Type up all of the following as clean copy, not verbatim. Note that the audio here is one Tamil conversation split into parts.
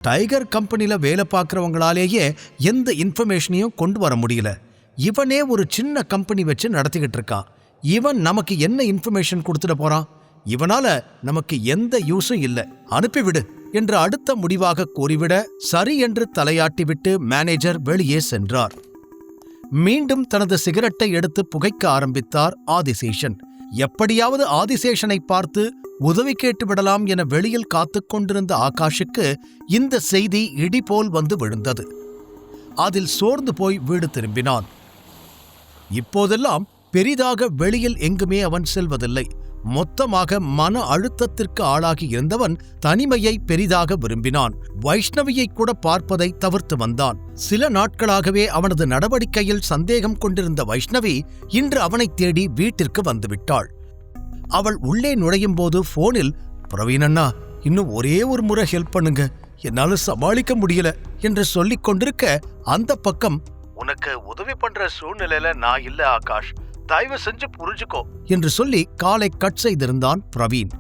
டைகர் கம்பெனில வேலை பார்க்கறவங்களாலேயே எந்த இன்ஃபர்மேஷனையும் கொண்டு வர முடியல. இவனே ஒரு சின்ன கம்பெனி வச்சு நடத்திக்கிட்டு இருக்கான். இவன் நமக்கு என்ன இன்ஃபர்மேஷன் கொடுத்துட போறான்? இவனால நமக்கு எந்த யூஸும் இல்லை, அனுப்பிவிடு என்று அடுத்த முடிவாக கூறிவிட சரி என்று தலையாட்டிவிட்டு மேனேஜர் வெளியே சென்றார். மீண்டும் தனது சிகரெட்டை எடுத்து புகைக்க ஆரம்பித்தார் ஆதிசேஷன். எப்படியாவது ஆதிசேஷனை பார்த்து உதவி கேட்டு விடலாம் என வெளியில் காத்துக் கொண்டிருந்த ஆகாஷுக்கு இந்த செய்தி இடிபோல் வந்து விழுந்தது. அதில் சோர்ந்து போய் வீடு திரும்பினான். இப்போதெல்லாம் பெரிதாக வெளியில் எங்குமே அவன் செல்வதில்லை. மொத்தமாக மன அழுத்தத்திற்கு ஆளாகி இருந்தவன் தனிமையை பெரிதாக விரும்பினான். வைஷ்ணவியை கூட பார்ப்பதை தவிர்த்து வந்தான். சில நாட்களாகவே அவனது நடவடிக்கையில் சந்தேகம் கொண்டிருந்த வைஷ்ணவி இன்று அவனை தேடி வீட்டிற்கு வந்துவிட்டாள். அவள் உள்ளே நுழையும் போது போனில், பிரவீனண்ணா, இன்னும் ஒரே ஒரு முறை ஹெல்ப் பண்ணுங்க, என்னால சமாளிக்க முடியல என்று சொல்லிக் கொண்டிருக்க அந்த பக்கம், உனக்கு உதவி பண்ற சூழ்நிலையில நான் இல்ல ஆகாஷ், தயவு செஞ்சு புரிஞ்சுக்கோ என்று சொல்லி காலை கட் செய்திருந்தான் பிரவீன்.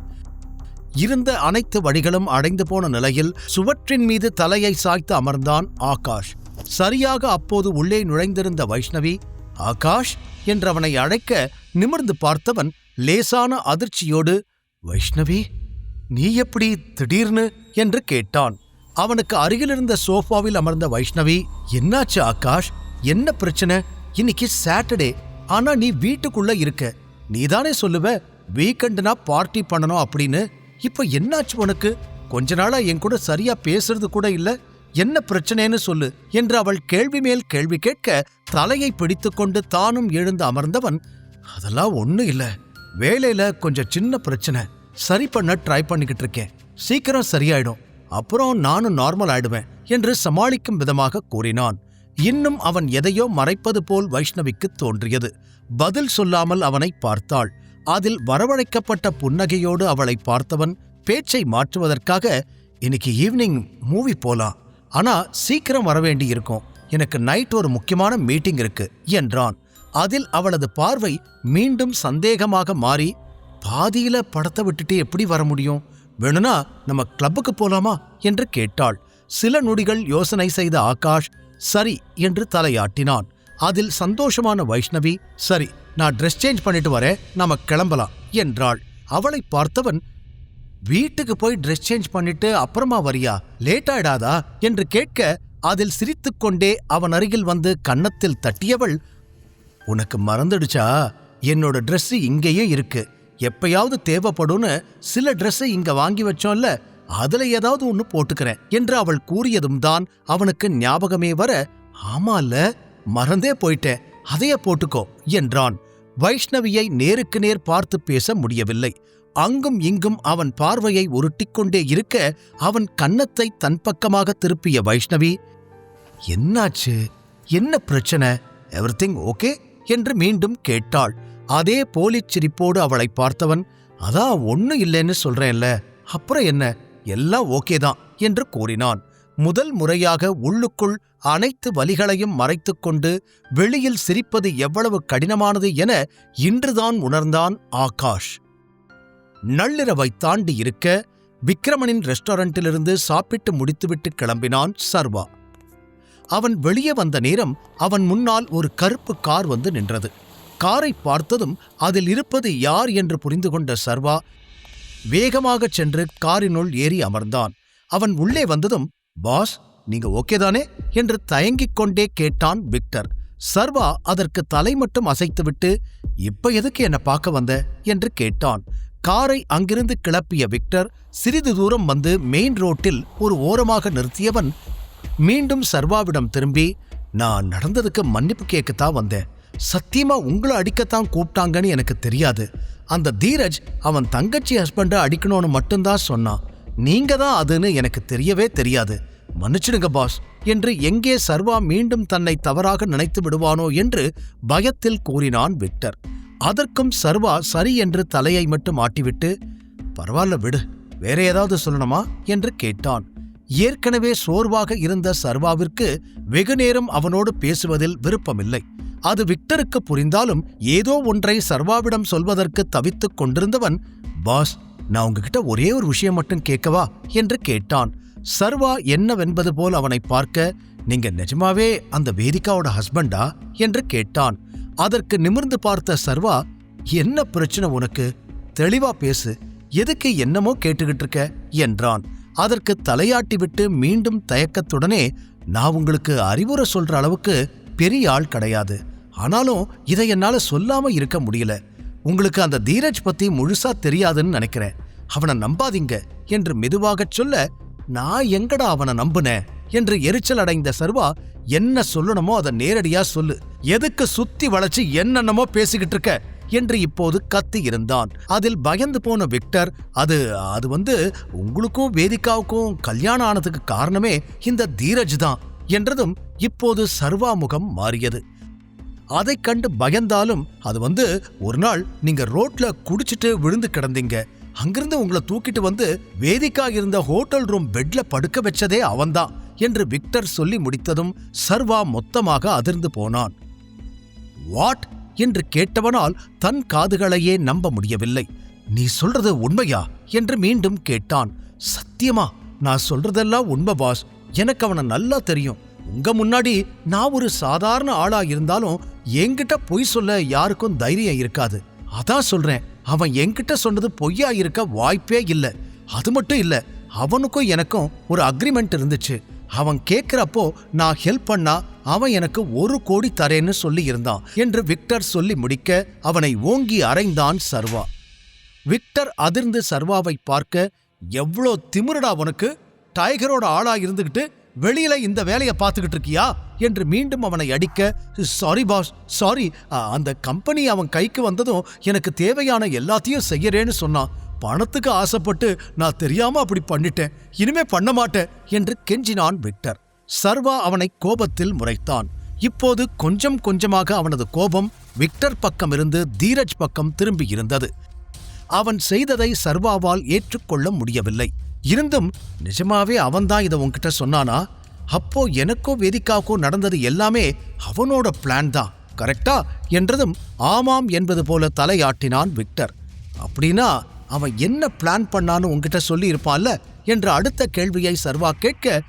இருந்த அனைத்து வழிகளும் அடைந்து போன நிலையில் சுவற்றின் மீது தலையை சாய்த்து அமர்ந்தான் ஆகாஷ். சரியாக அப்போது உள்ளே நுழைந்திருந்த வைஷ்ணவி ஆகாஷ் என்றவனை அழைக்க நிமிர்ந்து பார்த்தவன் லேசான அதிர்ச்சியோடு, வைஷ்ணவி, நீ எப்படி திடீர்னு என்று கேட்டான். அவனுக்கு அருகிலிருந்த சோஃபாவில் அமர்ந்த வைஷ்ணவி, என்னாச்சு ஆகாஷ், என்ன பிரச்சனை? இன்னைக்கு சாட்டர்டே, ஆனா நீ வீட்டுக்குள்ள இருக்க. நீதானே சொல்லுவ வீக்கெண்டுனா பார்ட்டி பண்ணணும் அப்படின்னு. இப்ப என்னாச்சு உனக்கு? கொஞ்ச நாளா என் கூட சரியா பேசுறது கூட இல்ல. என்ன பிரச்சனைன்னு சொல்லு என்று அவள் கேள்வி மேல் கேள்வி கேட்க தலையை பிடித்துக்கொண்டு தானும் எழுந்து அமர்ந்தவன், அதெல்லாம் ஒண்ணும் இல்ல, வேலையில கொஞ்சம் சின்ன பிரச்சனை, சரி பண்ண ட்ரை பண்ணிக்கிட்டு இருக்கேன், சீக்கிரம் சரியாயிடும், அப்புறம் நானும் நார்மல் ஆயிடுவேன் என்று சமாளிக்கும் விதமாக கூறினான். இன்னும் அவன் எதையோ மறைப்பது போல் வைஷ்ணவிக்கு தோன்றியது. பதில் சொல்லாமல் அவனை பார்த்தாள். அதில் வரவழைக்கப்பட்ட புன்னகையோடு அவளை பார்த்தவன் பேச்சை மாற்றுவதற்காக, இன்னைக்கு ஈவினிங் மூவி போலாம், ஆனா சீக்கிரம் வரவேண்டி இருக்கும், எனக்கு நைட் ஒரு முக்கியமான மீட்டிங் இருக்கு என்றான். அதில் அவளது பார்வை மீண்டும் சந்தேகமாக மாறி, பாதியில படத்தை விட்டுட்டு எப்படி வர முடியும்? வேணும்னா நம்ம கிளப்புக்கு போலாமா என்று கேட்டாள். சில நொடிகள் யோசனை செய்த ஆகாஷ் சரி என்று தலையாட்டினான். அதில் சந்தோஷமான வைஷ்ணவி, சரி, நான் ட்ரெஸ் சேஞ்ச் பண்ணிட்டு வரேன், நாம கிளம்பலாம் என்றாள். அவளை பார்த்தவன், வீட்டுக்கு போய் ட்ரெஸ் சேஞ்ச் பண்ணிட்டு அப்புறமா வரியா, லேட் ஆயிடாதா என்று கேட்க அதில் சிரித்துக்கொண்டே அவன் அருகில் வந்து கன்னத்தில் தட்டியவள், உனக்கு மறந்துடுச்சா, என்னோட ட்ரெஸ் இங்கேயே இருக்கு, எப்பயாவது தேவைப்படும்னு சில ட்ரெஸ்ஸை இங்க வாங்கி வச்சோம்ல, அதுல ஏதாவது ஒன்னு போட்டுக்கிறேன் என்று அவள் கூறியதும் தான் அவனுக்கு ஞாபகமே வர, ஆமால, மறந்தே போயிட்டேன், அதைய போட்டுக்கோ என்றான். வைஷ்ணவியை நேருக்கு நேர் பார்த்து பேச முடியவில்லை. அங்கும் இங்கும் அவன் பார்வையை உருட்டிக்கொண்டே இருக்க அவன் கன்னத்தை தன் பக்கமாக திருப்பிய வைஷ்ணவி, என்னாச்சு, என்ன பிரச்சனை, எவ்ரிதிங் ஓகே என்று மீண்டும் கேட்டாள். அதே போலிச் சிரிப்போடு அவளை பார்த்தவன், அதான் ஒன்னும் இல்லைன்னு சொல்றேன்ல, அப்புறம் என்ன, எல்லாம் ஓகேதான் என்று கூறினான். முதல் முறையாக உள்ளுக்குள் அனைத்து வலிகளையும் மறைத்துக்கொண்டு வெளியில் சிரிப்பது எவ்வளவு கடினமானது என இன்றுதான் உணர்ந்தான் ஆகாஷ். நள்ளிரவை தாண்டி இருக்க விக்ரமனின் ரெஸ்டாரண்டிலிருந்து சாப்பிட்டு முடித்துவிட்டு கிளம்பினான் சர்வா. அவன் வெளியே வந்த நேரம் அவன் முன்னால் ஒரு கருப்பு கார் வந்து நின்றது. காரை பார்த்ததும் அதில் இருப்பது யார் என்று புரிந்து கொண்ட சர்வா வேகமாகச் சென்று காரினுள் ஏறி அமர்ந்தான். அவன் உள்ளே வந்ததும், பாஸ், நீங்க ஓகேதானே என்று தயங்கிக் கொண்டே கேட்டான் விக்டர். சர்வா அதற்கு தலை மட்டும் அசைத்துவிட்டு, இப்ப எதுக்கு என்ன பார்க்க வந்த என்று கேட்டான். காரை அங்கிருந்து கிளப்பிய விக்டர் சிறிது தூரம் வந்து மெயின் ரோட்டில் ஒரு ஓரமாக நிறுத்தியவன் மீண்டும் சர்வாவிடம் திரும்பி, நான் நடந்ததுக்கு மன்னிப்பு கேட்கத்தான் வந்தேன், சத்தியமா உங்களை அடிக்கத்தான் கூப்பிட்டாங்கன்னு எனக்கு தெரியாது, அந்த தீரஜ் அவன் தங்கச்சி ஹஸ்பண்டை அடிக்கணும்னு மட்டும்தான் சொன்னான், நீங்க தான் அதுன்னு எனக்கு தெரியவே தெரியாது, மன்னிச்சிடுங்க பாஸ் என்று எங்கே சர்வா மீண்டும் தன்னை தவறாக நினைத்து விடுவானோ என்று பயத்தில் கூறினான் விக்டர். அதற்கும் சர்வா சரி என்று தலையை மட்டும் ஆட்டிவிட்டு, பரவாயில்ல விடு, வேற ஏதாவது சொல்லணுமா என்று கேட்டான். ஏற்கனவே சோர்வாக இருந்த சர்வாவிற்கு வெகுநேரம் அவனோடு பேசுவதில் விருப்பமில்லை. அது விக்டருக்கு புரிந்தாலும் ஏதோ ஒன்றை சர்வாவிடம் சொல்வதற்கு தவித்துக் கொண்டிருந்தவன், பாஸ், நான் உங்ககிட்ட ஒரே ஒரு விஷயம் மட்டும் கேட்கவா என்று கேட்டான். சர்வா என்னவென்பது போல் அவனை பார்க்க, நீங்க நிஜமாவே அந்த வேதிகாவோட ஹஸ்பண்டா என்று கேட்டான். அதற்கு நிமிர்ந்து பார்த்த சர்வா, என்ன பிரச்சனை உனக்கு? தெளிவா பேசு, எதுக்கு என்னமோ கேட்டுக்கிட்டு இருக்க என்றான். அதற்கு தலையாட்டி விட்டு மீண்டும் தயக்கத்துடனே, நான் உங்களுக்கு அறிவுரை சொல்ற அளவுக்கு பெரிய ஆள் கிடையாது, ஆனாலும் இதை என்னால சொல்லாம இருக்க முடியல. உங்களுக்கு அந்த தீரஜ் பத்தி முழுசா தெரியாதுன்னு நினைக்கிறேன். அவனை நம்பாதீங்க என்று மெதுவாகச் சொல்ல, நான் எங்கடா அவனை நம்புனேன் என்று எரிச்சல் அடைந்த சர்வா, என்ன சொல்லணுமோ அதை நேரடியா சொல்லு, எதுக்கு சுத்தி வளைச்சு என்னென்னமோ பேசிக்கிட்டு இருக்க என்று இப்போது கத்தி இருந்தான். அதில் பயந்து போன விக்டர், அது உங்களுக்கும் வேதிகாவுக்கும் கல்யாணம் ஆனதுக்கு காரணமே இந்த தீரஜ் தான் என்றதும் இப்போது சர்வா முகம் மாறியது. அதைக் கண்டு பயந்தாலும், அது ஒரு நாள் நீங்க ரோட்ல குடிச்சிட்டு விழுந்து கிடந்தீங்க, அங்கிருந்து உங்களை தூக்கிட்டு வந்து வேதிகா இருந்த ஹோட்டல் ரூம் பெட்ல படுக்க வச்சதே அவன்தான் என்று விக்டர் சொல்லி முடித்ததும் சர்வா மொத்தமாக அதிர்ந்து போனான். வாட் என்று கேட்டவனால் தன் காதுகளையே நம்ப முடியவில்லை. நீ சொல்றது உண்மையா என்று மீண்டும் கேட்டான். சத்தியமா நான் சொல்றதெல்லாம் உண்மை பாஸ், எனக்கு அவனை நல்லா தெரியும். உங்க முன்னாடி நான் ஒரு சாதாரண ஆளா இருந்தாலும் என்கிட்ட பொய் சொல்ல யாருக்கும் தைரியம் இருக்காது. அதான் சொல்றேன், அவன் என்கிட்ட சொன்னது பொய்யா இருக்க வாய்ப்பே இல்ல. அது மட்டும் இல்ல, அவனுக்கும் எனக்கும் ஒரு அக்ரிமெண்ட் இருந்துச்சு. அவன் கேட்கிறப்போ நான் ஹெல்ப் பண்ணா அவன் எனக்கு 1 கோடி தரேன்னு சொல்லி இருந்தான் என்று விக்டர் சொல்லி முடிக்க அவனை ஓங்கி அறைந்தான் சர்வா. விக்டர் அதிர்ந்து சர்வாவை பார்க்க, எவ்வளோ திமிருடா உனக்கு, டைகரோட ஆளா இருந்துகிட்டு வெளியில இந்த வேலையை பார்த்துக்கிட்டு இருக்கியா என்று மீண்டும் அவனை அடிக்க, சாரி பாஸ், சாரி, அந்த கம்பெனி அவன் கைக்கு வந்ததும் எனக்கு தேவையான எல்லாத்தையும் செய்யறேன்னு சொன்னான். பணத்துக்கு ஆசைப்பட்டு நான் தெரியாம அப்படி பண்ணிட்டேன், இனிமே பண்ண மாட்டேன் என்று கெஞ்சினான் விக்டர். சர்வா அவனை கோபத்தில் முறைத்தான். இப்போது கொஞ்சம் கொஞ்சமாக அவனது கோபம் விக்டர் பக்கம் இருந்து தீரஜ் பக்கம் திரும்பி இருந்தது. அவன் செய்ததை சர்வாவால் ஏற்றுக்கொள்ள முடியவில்லை. இருந்தும், நிஜமாவே அவன்தான் இதை உன்கிட்ட சொன்னானா? அப்போ எனக்கோ வேதிகாவுக்கோ நடந்தது எல்லாமே அவனோட பிளான் தான், கரெக்டா என்றதும் ஆமாம் என்பது போல தலையாட்டினான் விக்டர். அப்படின்னா அவன் என்ன பிளான் பண்ணான்னு உன்கிட்ட சொல்லி இருப்பான்ல என்ற அடுத்த கேள்வியை சர்வா கேட்க,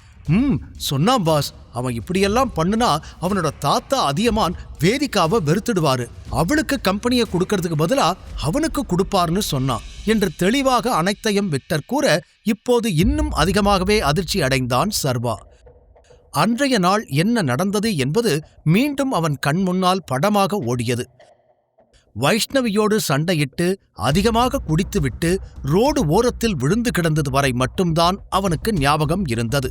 சொன்னான் பாஸ், அவன் இப்படியெல்லாம் பண்ணுனா அவனோட தாத்தா அதியமான் வேதிகாவை வெறுத்துடுவாரு, அவளுக்கு கம்பெனியை கொடுக்கறதுக்கு பதிலா அவனுக்கு கொடுப்பார்னு சொன்னான் என்று தெளிவாக அனைத்தையும் விக்டர் கூற, இப்போது இன்னும் அதிகமாகவே அதிர்ச்சி அடைந்தான் சர்வா. அன்றைய நாள் என்ன நடந்தது என்பது மீண்டும் அவன் கண் முன்னால் படமாக ஓடியது. வைஷ்ணவியோடு சண்டையிட்டு அதிகமாக குடித்துவிட்டு ரோடு ஓரத்தில் விழுந்து கிடந்தது வரை மட்டும்தான் அவனுக்கு ஞாபகம் இருந்தது.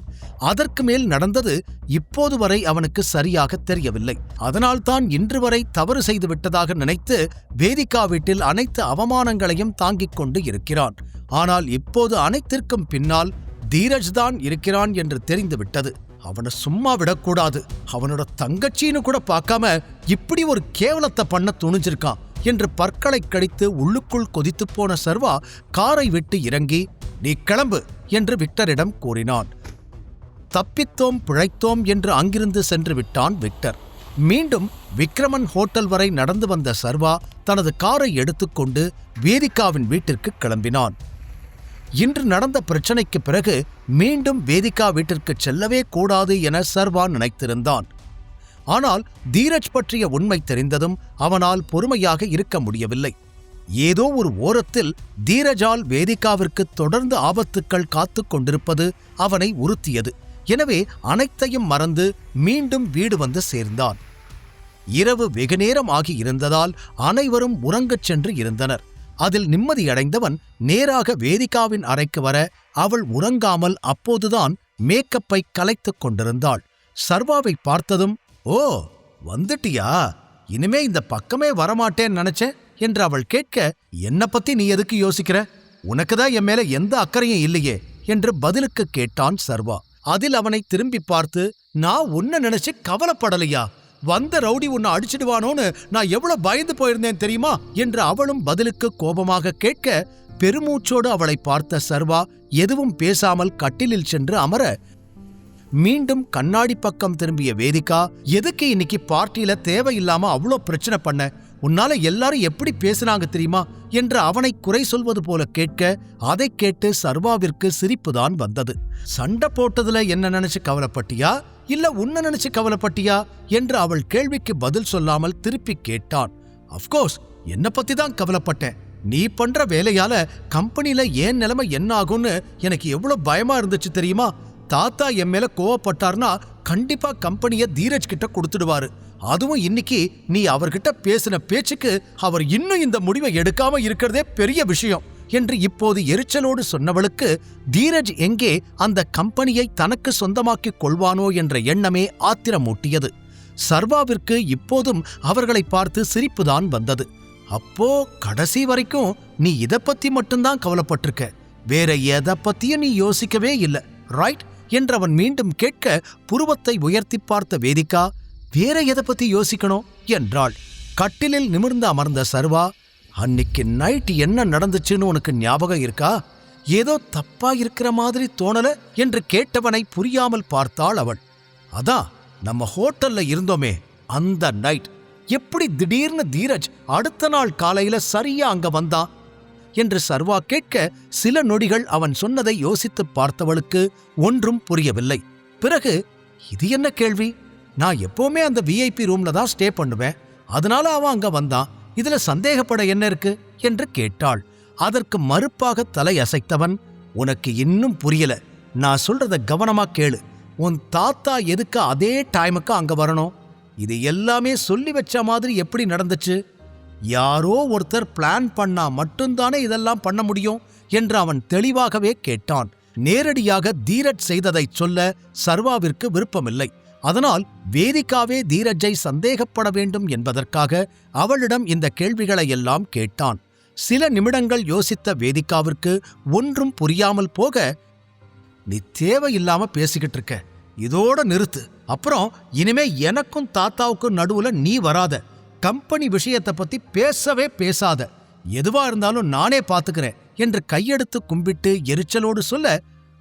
அதற்கு மேல் நடந்தது இப்போது வரை அவனுக்கு சரியாக தெரியவில்லை. அதனால்தான் இன்று வரை தவறு செய்து விட்டதாக நினைத்து வேதிகா வீட்டில் அனைத்து அவமானங்களையும் தாங்கிக் கொண்டு இருக்கிறான். ஆனால் இப்போது அனைத்திற்கும் பின்னால் தீரஜ் தான் இருக்கிறான் என்று தெரிந்துவிட்டது. அவனை சும்மா விடக்கூடாது, அவனோட தங்கச்சின்னு கூட பார்க்காம இப்படி ஒரு கேவலத்தை பண்ண துணிஞ்சிருக்கான் என்று பற்களை கடித்து உள்ளுக்குள் கொதித்துப் போன சர்வா காரை விட்டு இறங்கி, நீ கிளம்பு என்று விக்டரிடம் கூறினான். தப்பித்தோம் பிழைத்தோம் என்று அங்கிருந்து சென்று விட்டான் விக்டர். மீண்டும் விக்ரமன் ஹோட்டல் வரை நடந்து வந்த சர்வா தனது காரை எடுத்துக்கொண்டு வேதிகாவின் வீட்டிற்கு கிளம்பினான். இன்று நடந்த பிரச்சனைக்கு பிறகு மீண்டும் வேதிகா வீட்டிற்கு செல்லவே கூடாது என சர்வா நினைத்திருந்தான். ஆனால் தீரஜ் பற்றிய உண்மை தெரிந்ததும் அவனால் பொறுமையாக இருக்க முடியவில்லை. ஏதோ ஒரு ஓரத்தில் தீரஜால் வேதிகாவிற்கு தொடர்ந்து ஆபத்துக்கள் காத்து கொண்டிருப்பது அவனை உறுத்தியது. எனவே அனைத்தையும் மறந்து மீண்டும் வீடு வந்து சேர்ந்தான். இரவு வெகுநேரம் ஆகி இருந்ததால் அனைவரும் உறங்கச் சென்று இருந்தனர். அதில் நிம்மதியடைந்தவன் நேராக வேதிகாவின் அறைக்கு வர, அவள் உறங்காமல் அப்போதுதான் மேக்கப்பை கலைத்துக் கொண்டிருந்தாள். சர்வாவை பார்த்ததும், ஓ வந்துட்டியா, இனிமே இந்த பக்கமே வரமாட்டேன்னு நினைச்சேன் என்று அவள் கேட்க, என்ன பத்தி நீ எதுக்கு யோசிக்கிற, உனக்குதான் என் மேல எந்த அக்கறையும் இல்லையே என்று பதிலுக்கு கேட்டான் சர்வா. அதில் அவனை திரும்பி பார்த்து, நான் உன்னை நினைச்சு கவலைப்படலையா, வந்த ரவுடி உன்னை அடிச்சிடுவானோன்னு நான் எவ்வளவு பயந்து போயிருந்தேன் தெரியுமா என்று அவளும் பதிலுக்கு கோபமாக கேட்க, பெருமூச்சோடு அவளை பார்த்த சர்வா எதுவும் பேசாமல் கட்டிலில் சென்று அமர, மீண்டும் கண்ணாடி பக்கம் திரும்பிய வேதிகா, எதுக்கு இன்னைக்கு பார்ட்டியில தேவையில்லாம அவ்வளோ பிரச்சனை பண்ண, உன்னால எல்லாரும் எப்படி பேசினாங்க தெரியுமா என்று அவனை குறை சொல்வது போல கேட்க, அதை கேட்டு சர்வாவிற்கு சிரிப்புதான் வந்தது. சண்டை போட்டதுல என்ன நினைச்சு கவலைப்பட்டியா இல்ல உன்னை நினைச்சு கவலைப்பட்டியா என்று அவள் கேள்விக்கு பதில் சொல்லாமல் திருப்பி கேட்டான். அஃப்கோர்ஸ் என்ன பத்தி தான் கவலைப்பட்டேன். நீ பண்ற வேலையால கம்பெனில ஏன் நிலைமை என்ன ஆகும்னு எனக்கு எவ்வளவு பயமா இருந்துச்சு தெரியுமா? தாத்தா என் மேல கோவப்பட்டார்னா கண்டிப்பா கம்பெனிய தீரஜ் கிட்ட கொடுத்துடுவாரு. அதுவும் இன்னைக்கு நீ அவர்கிட்ட பேசின பேச்சுக்கு அவர் இன்னும் இந்த முடிவை எடுக்காம இருக்கிறதே பெரிய விஷயம் என்று இப்போது எரிச்சலோடு சொன்னவளுக்கு தீரஜ் எங்கே அந்த கம்பெனியை தனக்கு சொந்தமாக்கிக் கொள்வானோ என்ற எண்ணமே ஆத்திரமூட்டியது. சர்வாவிற்கு இப்போதும் அவர்களை பார்த்து சிரிப்புதான் வந்தது. அப்போ கடைசி வரைக்கும் நீ இத பத்தி மட்டும்தான் கவலைப்பட்டிருக்க, வேற எதை பத்தியும் நீ யோசிக்கவே இல்லை, ரைட் என்றவன் மீண்டும் கேட்க, புருவத்தை உயர்த்தி பார்த்த வேதிகா, வேற எதை பத்தி யோசிக்கணும் என்றாள். கட்டிலில் நிமிர்ந்து அமர்ந்த சர்வா, அன்னைக்கு நைட் என்ன நடந்துச்சுன்னு உனக்கு ஞாபகம் இருக்கா? ஏதோ தப்பா இருக்கிற மாதிரி தோணல என்று கேட்டவனை புரியாமல் பார்த்தாள் அவள். அதான் நம்ம ஹோட்டல்ல இருந்தோமே அந்த நைட், எப்படி திடீர்னு தீரஜ் அடுத்த நாள் காலையில சரியா அங்க வந்தான் என்று சர்வா கேட்க, சில நொடிகள் அவன் சொன்னதை யோசித்து பார்த்தவளுக்கு ஒன்றும் புரியவில்லை. பிறகு, இது என்ன கேள்வி? நான் எப்பவுமே அந்த விஐபி ரூம்ல தான் ஸ்டே பண்ணுவேன், அதனால அவன் அங்க வந்தான், இதுல சந்தேகப்பட என்ன இருக்கு என்று கேட்டாள். அதற்கு மறுப்பாக தலை அசைத்தவன், உனக்கு இன்னும் புரியல, நான் சொல்றத கவனமா கேளு. உன் தாத்தா எதுக்கு அதே டைமுக்கு அங்க வரணும்? இது எல்லாமே சொல்லி வச்ச மாதிரி எப்படி நடந்துச்சு? யாரோ ஒருத்தர் பிளான் பண்ணா மட்டும்தானே இதெல்லாம் பண்ண முடியும் என்று அவன் தெளிவாகவே கேட்டான். நேரடியாக தீரஜ் செய்ததை சொல்ல சர்வாவிற்கு விருப்பமில்லை. அதனால் வேதிகாவே தீரஜை சந்தேகப்பட வேண்டும் என்பதற்காக அவளிடம் இந்த கேள்விகளை எல்லாம் கேட்டான். சில நிமிடங்கள் யோசித்த வேதிகாவிற்கு ஒன்றும் புரியாமல் போக, நீ தேவையில்லாம பேசிக்கிட்டு இருக்க, இதோட நிறுத்து. அப்புறம் இனிமே எனக்கும் தாத்தாவுக்கும் நடுவுல நீ வராத. கம்பெனி விஷயத்தை பத்தி பேசவே பேசாத. எதுவா இருந்தாலும் நானே பாத்துக்கிறேன் என்று கையெடுத்து கும்பிட்டு எரிச்சலோடு சொல்ல,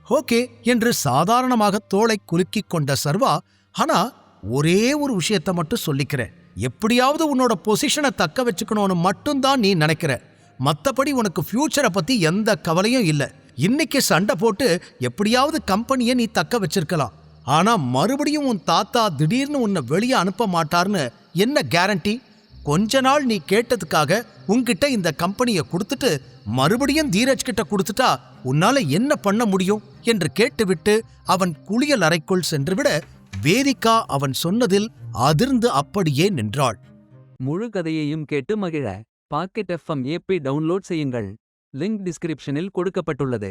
ஓகே என்று சாதாரணமாக தோளை குலுக்கிக் கொண்ட சர்வா, ஆனா ஒரே ஒரு விஷயத்த மட்டும் சொல்லிக்கிறேன், எப்படியாவது உன்னோட பொசிஷனை தக்க வச்சுக்கணும்னு மட்டும்தான் நீ நினைக்கிற. மத்தபடி உனக்கு ஃபியூச்சரை பத்தி எந்த கவலையும் இல்லை. இன்னைக்கு சண்டை போட்டு எப்படியாவது கம்பெனியை நீ தக்க வச்சிருக்கலாம். ஆனா மறுபடியும் உன் தாத்தா திடீர்னு உன்னை வெளியே அனுப்ப மாட்டார்னு என்ன கேரண்டி? கொஞ்ச நாள் நீ கேட்டதுக்காக உன்கிட்ட இந்த கம்பெனியை கொடுத்துட்டு மறுபடியும் தீரஜ் கிட்ட கொடுத்துட்டா உன்னால என்ன பண்ண முடியும் என்று கேட்டுவிட்டு அவன் குளியல் அறைக்குள் சென்றுவிட, வேதிகா அவன் சொன்னதில் அதிர்ந்து அப்படியே நின்றாள். முழு கதையையும் கேட்டு மகிழ பாக்கெட் FM ஆப்பை டவுன்லோட் செய்யுங்கள். லிங்க் டிஸ்கிரிப்ஷனில் கொடுக்கப்பட்டுள்ளது.